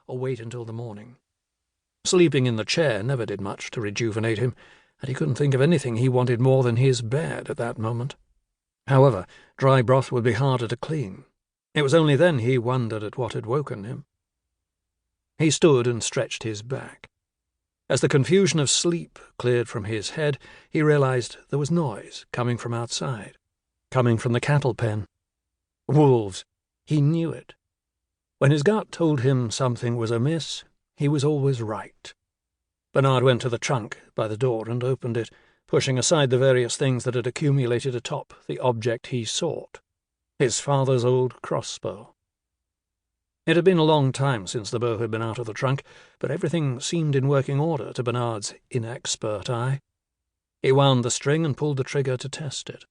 or wait until the morning. Sleeping in the chair never did much to rejuvenate him, and he couldn't think of anything he wanted more than his bed at that moment. However, dry broth would be harder to clean. It was only then he wondered at what had woken him. He stood and stretched his back. As the confusion of sleep cleared from his head, he realized there was noise coming from outside, coming from the cattle pen. Wolves. He knew it. When his gut told him something was amiss, he was always right. Bernard went to the trunk by the door and opened it, pushing aside the various things that had accumulated atop the object he sought, his father's old crossbow. It had been a long time since the bow had been out of the trunk, but everything seemed in working order to Bernard's inexpert eye. He wound the string and pulled the trigger to test it.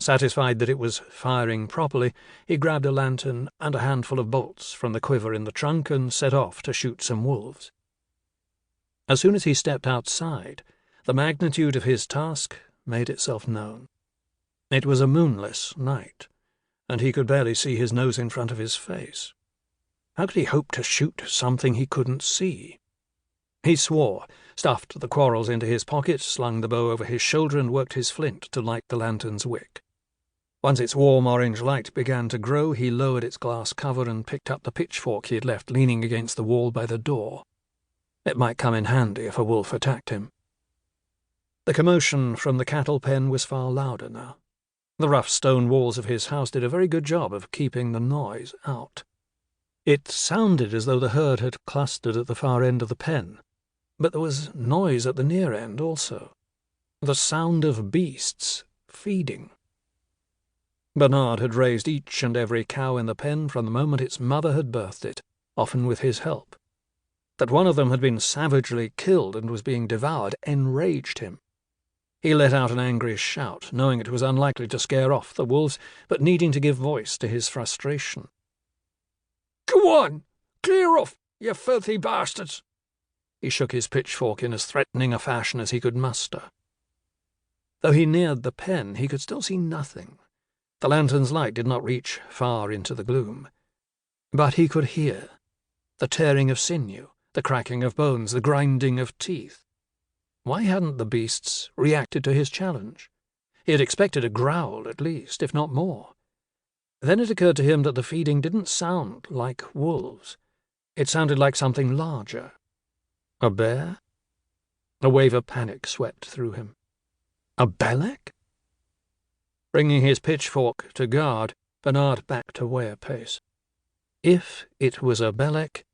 Satisfied that it was firing properly, he grabbed a lantern and a handful of bolts from the quiver in the trunk and set off to shoot some wolves. As soon as he stepped outside, the magnitude of his task made itself known. It was a moonless night, and he could barely see his nose in front of his face. How could he hope to shoot something he couldn't see? He swore, stuffed the quarrels into his pocket, slung the bow over his shoulder, and worked his flint to light the lantern's wick. Once its warm orange light began to grow, he lowered its glass cover and picked up the pitchfork he had left leaning against the wall by the door. It might come in handy if a wolf attacked him. The commotion from the cattle pen was far louder now. The rough stone walls of his house did a very good job of keeping the noise out. It sounded as though the herd had clustered at the far end of the pen, but there was noise at the near end also. The sound of beasts feeding. Bernard had raised each and every cow in the pen from the moment its mother had birthed it, often with his help. That one of them had been savagely killed and was being devoured enraged him. He let out an angry shout, knowing it was unlikely to scare off the wolves, but needing to give voice to his frustration. "Go on! Clear off, you filthy bastards!" He shook his pitchfork in as threatening a fashion as he could muster. Though he neared the pen, he could still see nothing. The lantern's light did not reach far into the gloom. But he could hear the tearing of sinew, the cracking of bones, the grinding of teeth. Why hadn't the beasts reacted to his challenge? He had expected a growl at least, if not more. Then it occurred to him that the feeding didn't sound like wolves. It sounded like something larger. A bear? A wave of panic swept through him. A Belek? Bringing his pitchfork to guard, Bernard backed away a pace. If it was a Belek,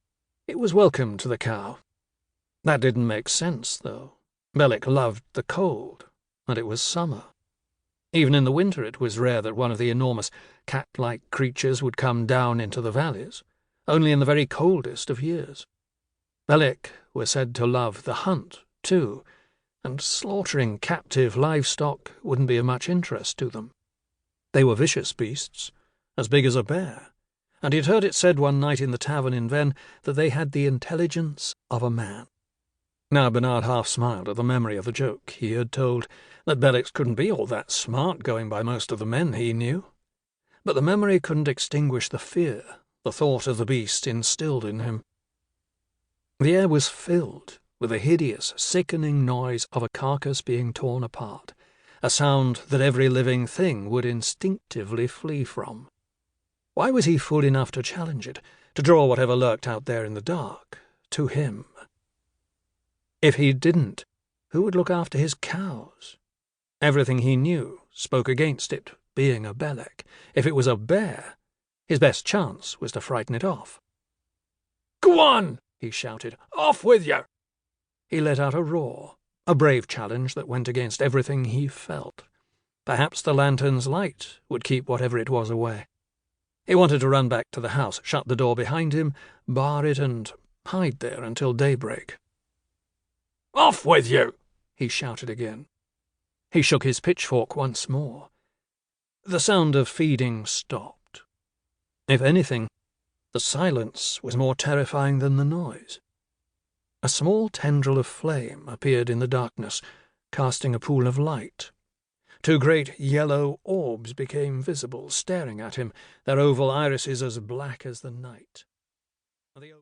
it was welcome to the cow. That didn't make sense, though. Belek loved the cold, and it was summer. Even in the winter it was rare that one of the enormous cat-like creatures would come down into the valleys, only in the very coldest of years. Belek were said to love the hunt, too, and slaughtering captive livestock wouldn't be of much interest to them. They were vicious beasts, as big as a bear, and he had heard it said one night in the tavern in Vennes that they had the intelligence of a man. Now Bernard half smiled at the memory of the joke he had told, that Beleks couldn't be all that smart going by most of the men he knew. But the memory couldn't extinguish the fear the thought of the beast instilled in him. The air was filled with the hideous, sickening noise of a carcass being torn apart, a sound that every living thing would instinctively flee from. Why was he fool enough to challenge it, to draw whatever lurked out there in the dark to him? If he didn't, who would look after his cows? Everything he knew spoke against it being a Belek. If it was a bear, his best chance was to frighten it off. "Go on!" he shouted. "Off with you!" He let out a roar, a brave challenge that went against everything he felt. Perhaps the lantern's light would keep whatever it was away. He wanted to run back to the house, shut the door behind him, bar it, and hide there until daybreak. "Off with you!" he shouted again. He shook his pitchfork once more. The sound of feeding stopped. If anything, the silence was more terrifying than the noise. A small tendril of flame appeared in the darkness, casting a pool of light. Two great yellow orbs became visible, staring at him, their oval irises as black as the night.